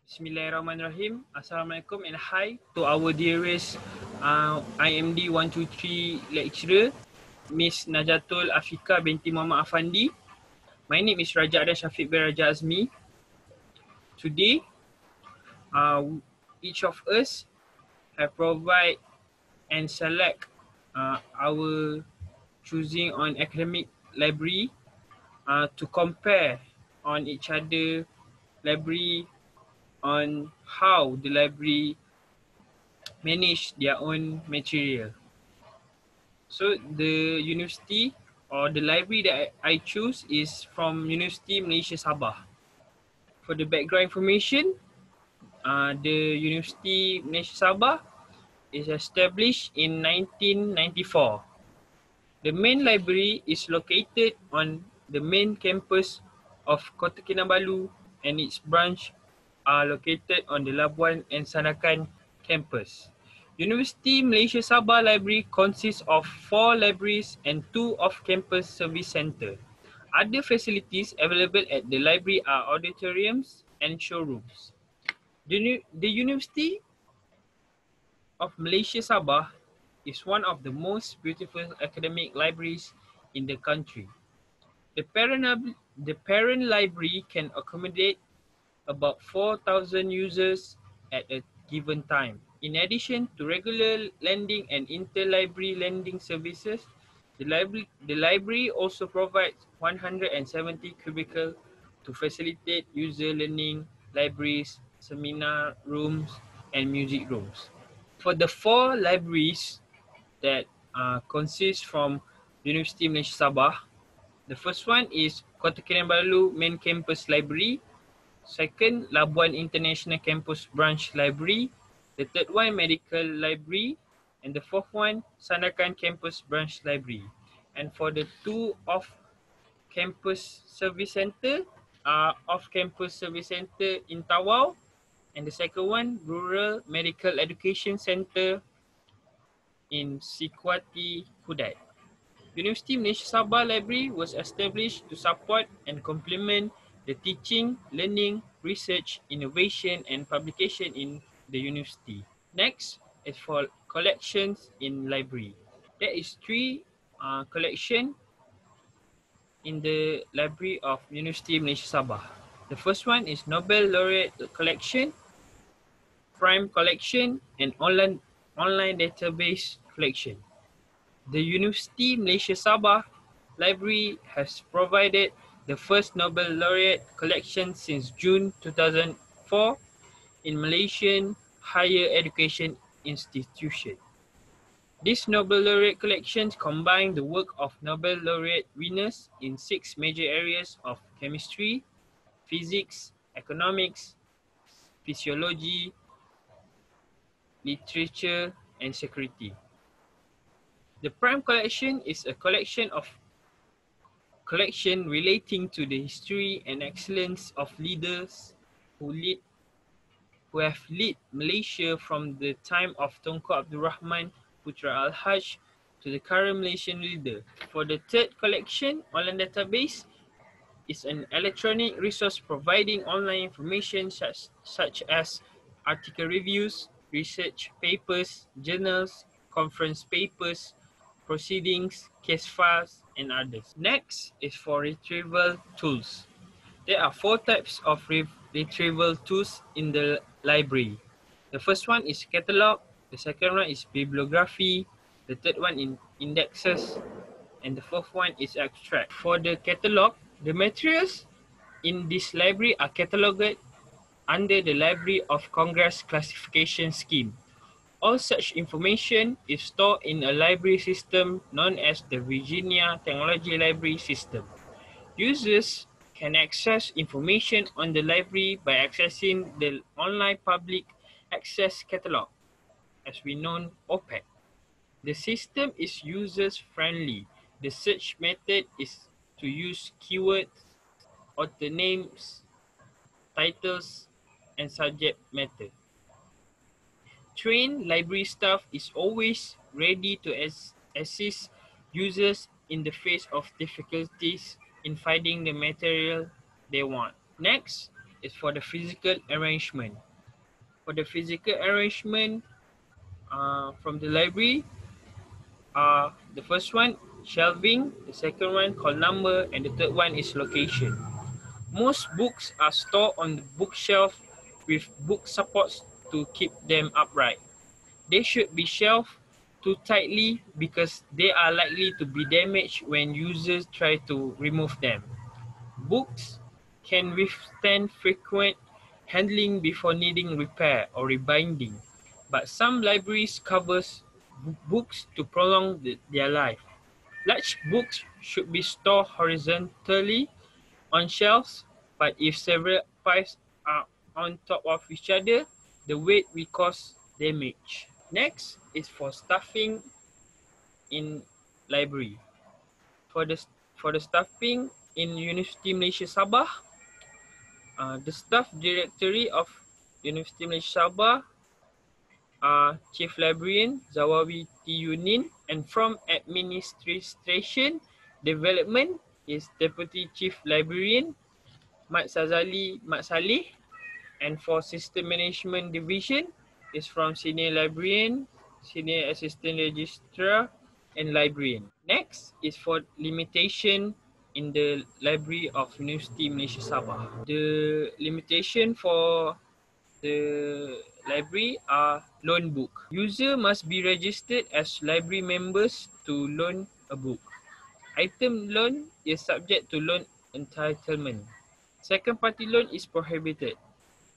Bismillahirrahmanirrahim. Assalamualaikum and hi to our dearest IMD 123 lecturer, Miss Najatul Afika binti Muhammad Afandi. My name is Raja Adan Syafiq bin Raja Azmi. Today, each of us have provide and select our choosing on academic library to compare on each other library on how the library manage their own material. So the university or the library that I choose is from University Malaysia Sabah. For the background information, the University Malaysia Sabah is established in 1994. The main library is located on the main campus of Kota Kinabalu and its branch are located on the Labuan and Sandakan campus. University Malaysia Sabah Library consists of 4 libraries and 2 off-campus service centre. Other facilities available at the library are auditoriums and showrooms. The University of Malaysia Sabah is one of the most beautiful academic libraries in the country. The parent library can accommodate about 4,000 users at a given time. In addition to regular lending and interlibrary lending services, the library also provides 170 cubicles to facilitate user learning, libraries, seminar rooms, and music rooms. For the 4 libraries that consist from University Malaysia Sabah, the first one is Kota Kinabalu Main Campus Library. Second, Labuan International Campus Branch Library. The third one, Medical Library. And the fourth one, Sandakan Campus Branch Library. And for the 2 off-campus service centre, off-campus service centre in Tawau. And the second one, Rural Medical Education Centre in Sikwati, Kudat. University Malaysia Sabah Library was established to support and complement the teaching, learning, research, innovation and publication in the university. Next is for collections in library. There is 3 collection in the library of University Malaysia Sabah. The first one is Nobel Laureate Collection, Prime Collection and online database collection. The University Malaysia Sabah Library has provided the first Nobel Laureate collection since June 2004 in Malaysian higher education institution. This Nobel Laureate collections combine the work of Nobel Laureate winners in 6 major areas of chemistry, physics, economics, physiology, literature, and security. The Prime Collection is a collection relating to the history and excellence of leaders who have led Malaysia from the time of Tunku Abdul Rahman Putra Al-Haj to the current Malaysian leader. For the third collection, online database is an electronic resource providing online information such as article reviews, research papers, journals, conference papers, proceedings, case files, and others. Next is for retrieval tools. There are 4 types of retrieval tools in the library. The first one is catalog, the second one is bibliography, the third one is indexes, and the fourth one is abstract. For the catalog, the materials in this library are catalogued under the Library of Congress classification scheme. All such information is stored in a library system known as the Virginia Technology Library System. Users can access information on the library by accessing the online public access catalog, as we know OPAC. The system is user-friendly. The search method is to use keywords, author names, titles, and subject matter. Trained library staff is always ready to assist users in the face of difficulties in finding the material they want. Next is for the physical arrangement. For the physical arrangement from the library, the first one shelving, the second one call number, and the third one is location. Most books are stored on the bookshelf with book supports to keep them upright. They should be shelved too tightly because they are likely to be damaged when users try to remove them. Books can withstand frequent handling before needing repair or rebinding, but some libraries covers books to prolong their life. Large books should be stored horizontally on shelves, but if several piles are on top of each other, the weight will cause damage. Next is for stuffing in library. For the for the stuffing in University Malaysia Sabah, the staff directory of University Malaysia Sabah are Chief Librarian Zawawi T. Yunin, and from Administration Development is Deputy Chief Librarian Mat Saleh, and for System Management Division is from Senior Librarian, Senior Assistant Registrar, and Librarian. Next is for limitation in the Library of University Malaysia Sabah. The limitation for the library are loan book. User must be registered as library members to loan a book. Item loan is subject to loan entitlement. Second party loan is prohibited.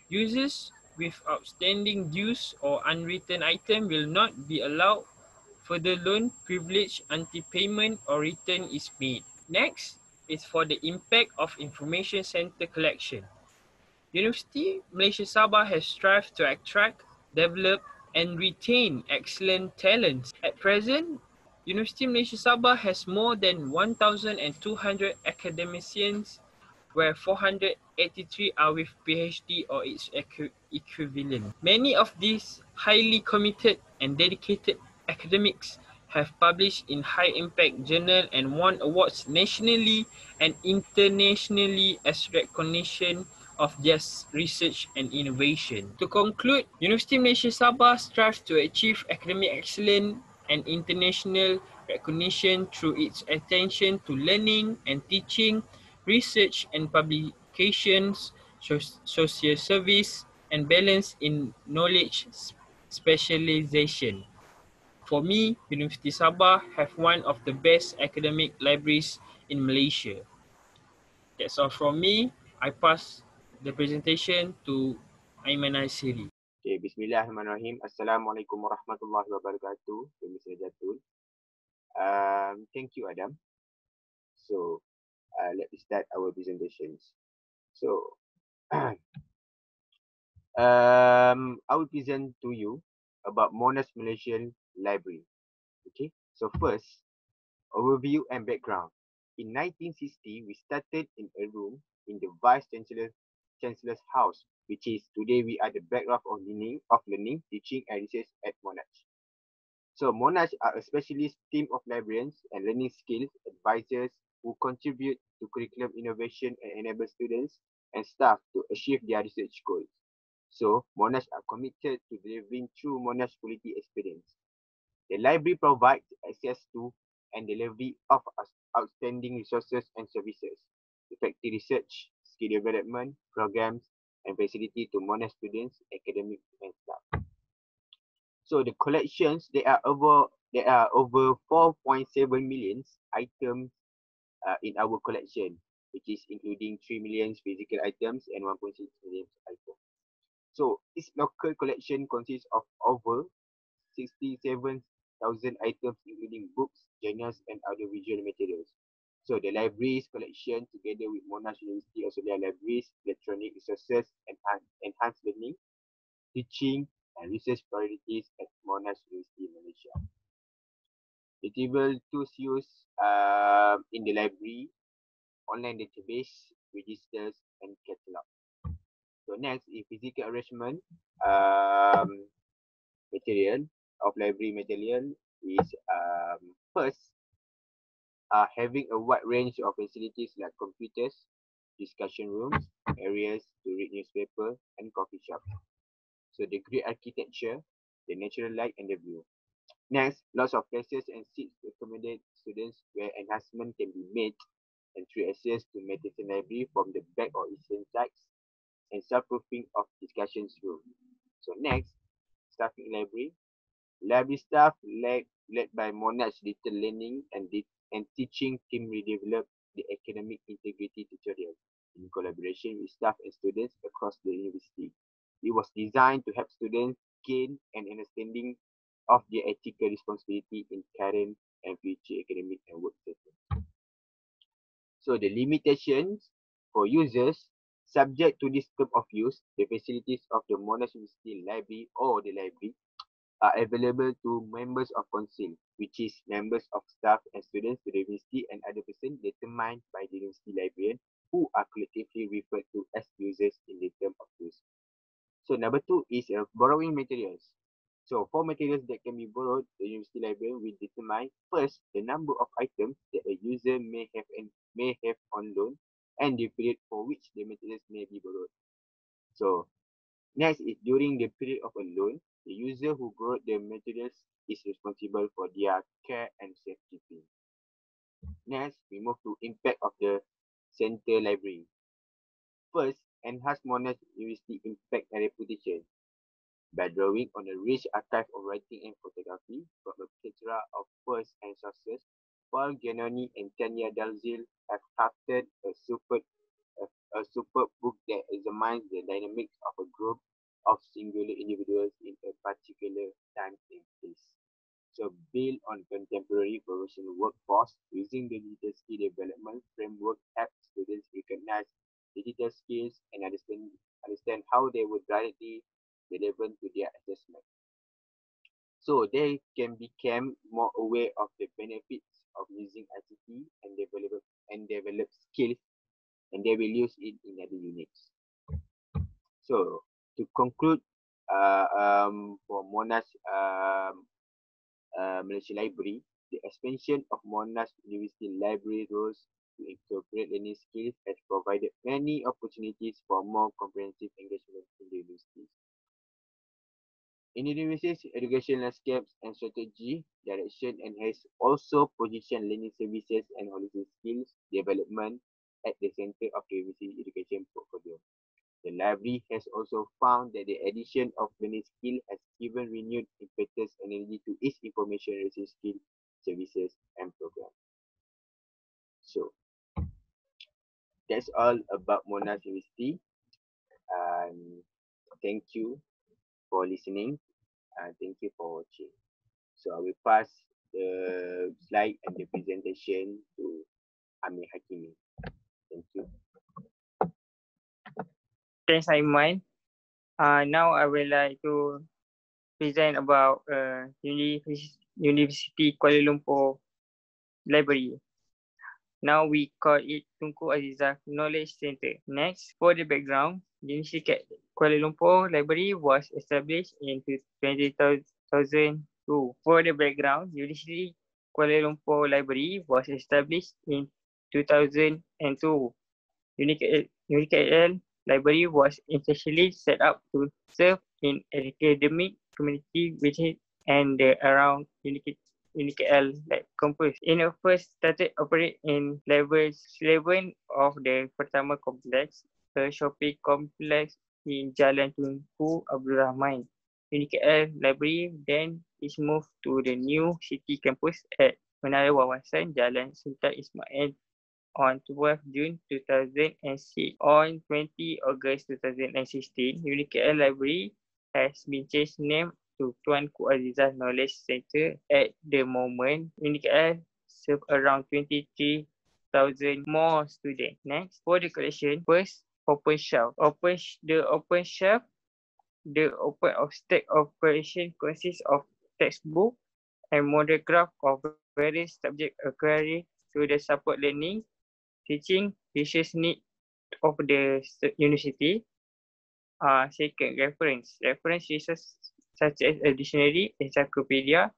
Users with outstanding dues or unwritten item will not be allowed further loan privilege until payment or return is made. Next is for the impact of information center collection. University Malaysia Sabah has strived to attract, develop and retain excellent talents. At present, University Malaysia Sabah has more than 1,200 academicians, where 483 are with PhD or its equivalent. Many of these highly committed and dedicated academics have published in high-impact journals and won awards nationally and internationally as recognition of their research and innovation. To conclude, University Malaysia Sabah strives to achieve academic excellence and international recognition through its attention to learning and teaching, research and publications, social service, and balance in knowledge specialization. For me, University Sabah have one of the best academic libraries in Malaysia. That's all from me. I pass the presentation to Aiman Nasiri. Okay, Bismillahirrahmanirrahim. Assalamualaikum warahmatullahi wabarakatuh. Mr. Jatul. Thank you, Adam. So, let me start our presentations. So, I will present to you about Monash Malaysian Library. Okay, so first, overview and background. In 1960, we started in a room in the Vice Chancellor's house, which is today we are the background of learning, teaching and research at Monash. So Monash are a specialist team of librarians and learning skills advisors who contribute to curriculum innovation and enable students and staff to achieve their research goals. So Monash are committed to delivering true Monash quality experience. The library provides access to and delivery of outstanding resources and services, effective research, skill development, programs, and facility to Monash students, academics, and staff. So the collections, there are over 4.7 million items in our collection, which is including 3 million physical items and 1.6 million items. So this local collection consists of over 67,000 items, including books, journals, and other visual materials. So the library's collection, together with Monash University Australia Libraries, electronic resources, enhanced learning, teaching, and research priorities at Monash University Malaysia. Retrieval tools used in the library, online database, registers, and catalog. So next is physical arrangement material of library material is first having a wide range of facilities like computers, discussion rooms, areas to read newspaper, and coffee shops. So the great architecture, the natural light, and the view. Next, lots of places and seats to accommodate students where enhancement can be made, and free access to meditation library from the back or eastern sides, and soundproofing of discussions room. So next, staffing library. Library staff led by Monarch Digital Learning and teaching team redevelop the academic integrity tutorial in collaboration with staff and students across the university. It was designed to help students gain an understanding of their ethical responsibility in current and future academic and work settings. So the limitations for users subject to this term of use, the facilities of the Monash University Library or the library are available to members of council, which is members of staff and students to the university and other persons determined by the university librarian who are collectively referred to as users in the term of use. So number two is borrowing materials. So for materials that can be borrowed, the university librarian will determine first the number of items that a user may have on loan and the period for which the materials may be borrowed. So next is during the period of a loan, the user who borrowed the materials is responsible for their care and safekeeping. Next, we move to impact of the center library. First, enhance Monash University impact and reputation by drawing on a rich archive of writing and photography from a plethora of first-hand sources. Paul Giannoni and Tanya Dalzil have crafted a superb book that examines the dynamics of a group of singular individuals in a particular time and place. So build on contemporary professional workforce using the digital skill development framework helps students recognize digital skills and understand how they would directly relevant to their assessment. So they can become more aware of the benefits of using ICT and develop skills, and they will use it in other units. So to conclude, for Monash Malaysia Library, the expansion of Monash University Library roles to incorporate learning skills has provided many opportunities for more comprehensive engagement in the universities. In universities, education landscapes and strategy direction and has also positioned learning services and holistic skills development at the center of the university education portfolio. The library has also found that the addition of learning skill has given renewed impetus and energy to its information research skill services and programs. So that's all about Monash University. And thank you for listening and thank you for watching. So I will pass the slide and the presentation to Amir Hakimi. Thank you. Thanks, Aiman. Now I would like to present about University Kuala Lumpur Library. Now we call it Tunku Azizah Knowledge Center. Next, for the background, the University Kuala Lumpur Library was established in 2002. For the background, University Kuala Lumpur Library was established in 2002. UniKL Library was essentially set up to serve in academic community within and around UniKL campus. In the first started operate in level 11 of the Pertama Complex, a shopping complex in Jalan Tunku Abdul Rahman. UniKL Library then is moved to the new city campus at Menara Wawasan Jalan Sultan Ismail on 12 June 2006. On 20 August 2016, UniKL Library has been changed name to Tuanku Azizah Knowledge Center. At the moment, UniKL serve around 23,000 more students. Next, for the collection, first, open shelf. The open shelf, the open of stack operation consists of textbook and monograph of various subject acquired to the support learning teaching research need of the university. Second, reference. Reference resources such as a dictionary, encyclopedia,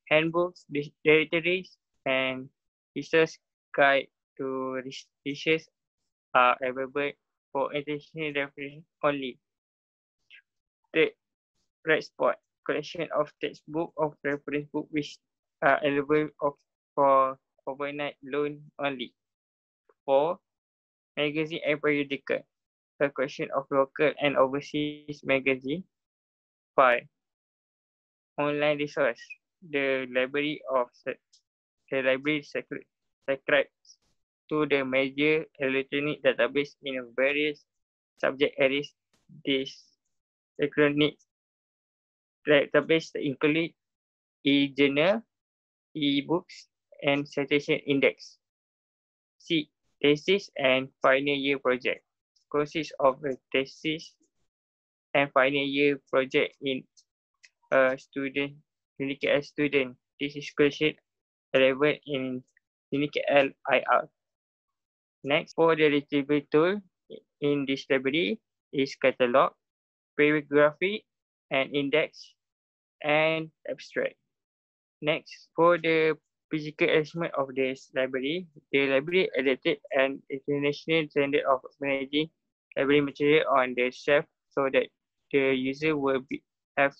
handbooks, directories, and research guide to research are available for international reference only. The right spot, collection of textbook of reference book which are available for overnight loan only. 4. Magazine and periodical, a collection of local and overseas magazine. 5. Online resource, the library subscribes to the major electronic database in various subject areas. This electronic database include e-journal, e-books, and citation index. C. Thesis and final year project consists of a thesis and final year project in a student, unique as student. This is question 11 in unique LIR. Next, for the retrieval tool in this library is catalog, bibliography, and index, and abstract. Next, for the physical arrangement of this library, the library adopted an international standard of managing library material on the shelf so that the user will have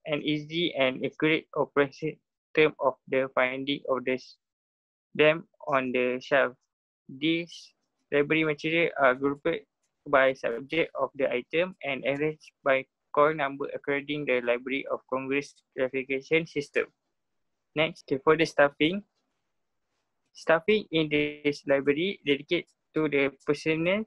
an easy and accurate operation term of the finding of them on the shelf. These library material are grouped by subject of the item and arranged by call number according to the Library of Congress classification system. Next, for the staffing in this library dedicated to the personal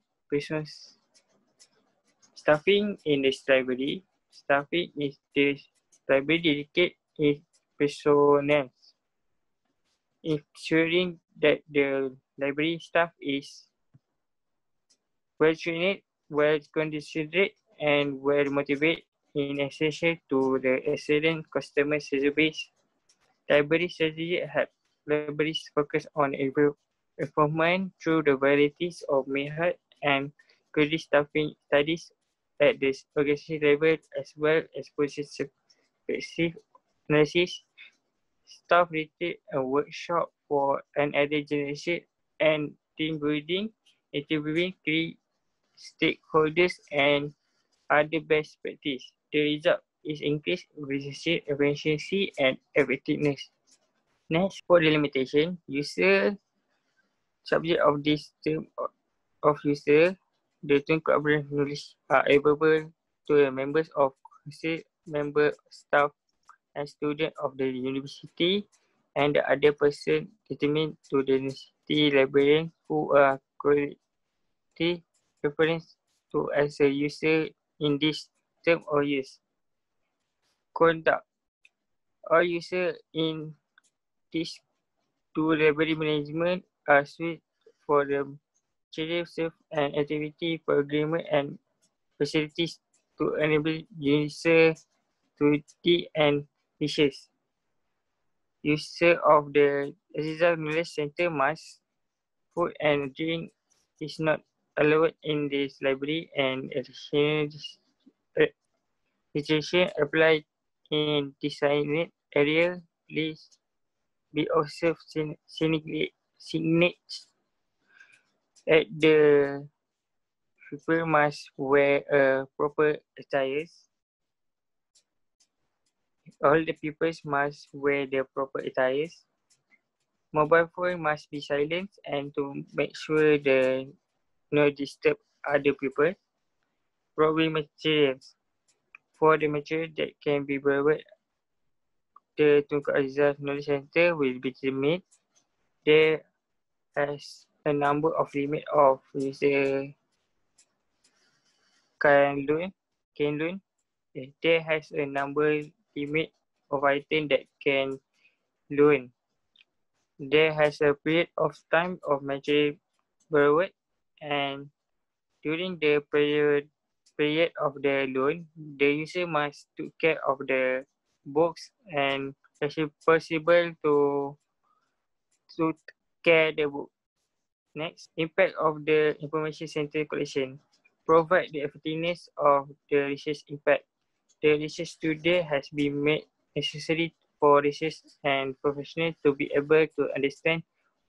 staffing in this library. Staffing is this library dedicated its personnel, ensuring that the library staff is well trained, well considered, and well motivated in essential to the excellent customer service. Library strategy help libraries focus on improvement through the varieties of methods and credit staffing studies at the organization level as well as process analysis, staff retreat, a workshop for another generation, and team building, interviewing key stakeholders, and other best practice. The result is increased efficiency and effectiveness. Next, for the limitation, user subject of this term of user, the term collaborative knowledge are available to the members of member staff and student of the university and the other person determined to the university librarian who are quality reference to as a user in this term of use. Conduct. All user in this two library management are suited for the material self and activity program and facilities to enable user to and research. User of the Aziza Knowledge Center must food and drink is not allowed in this library and additional restriction applied in designated area list be also signage at the people must wear a proper attires. All the pupils must wear the proper attires. Mobile phone must be silenced and to make sure the no disturb other people. Probing materials. For the material that can be borrowed, the Tunku Azizah Knowledge Center will be determined. There has a number of limit of user can loan. There has a number limit of item that can loan. There has a period of time of material borrowed and during the period of the loan, the user must take care of the books and if possible to care the book. Next, impact of the information center collection. Provide the effectiveness of the research impact. The research study has been made necessary for research and professionals to be able to understand,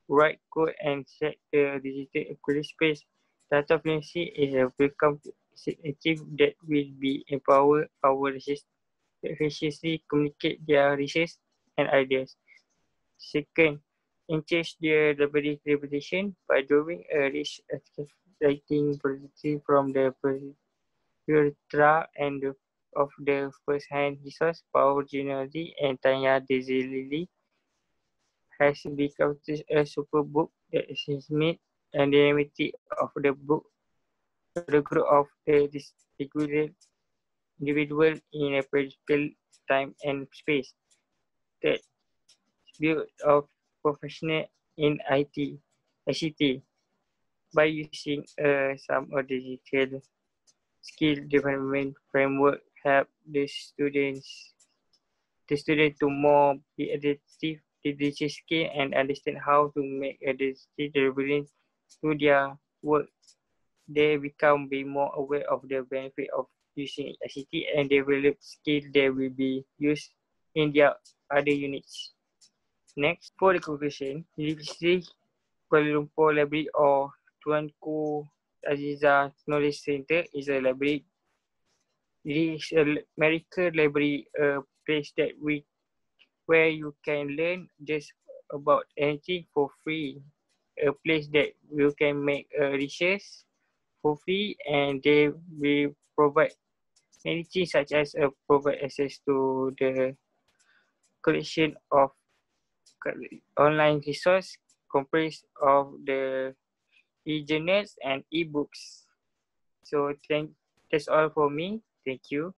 write code and set the digital equity space Data fluency is a welcome initiative that will be empower our researchers communicate their research and ideas. Second, enhance their library reputation by drawing a rich writing productivity from the plethora and of the first-hand resource. Power generally and Tanya Desilili has become a super book that is made and the dynamicity of the book, the growth of the individual in a particular time and space. The build of professional in ICT by using some of the digital skill development framework help the student to more be adaptive to digital skill and understand how to make a digital delivery to their work. They become be more aware of the benefit of using ICT and develop skill that will be used in their other units. Next, for the conclusion, University Kuala Lumpur Library or Tuanku Aziza Knowledge Center is a library. It is a medical library, a place that where you can learn just about anything for free. A place that you can make research for free, and they will provide many things such as provide access to the collection of online resource comprised of the e-journals and e-books. So that's all for me. Thank you.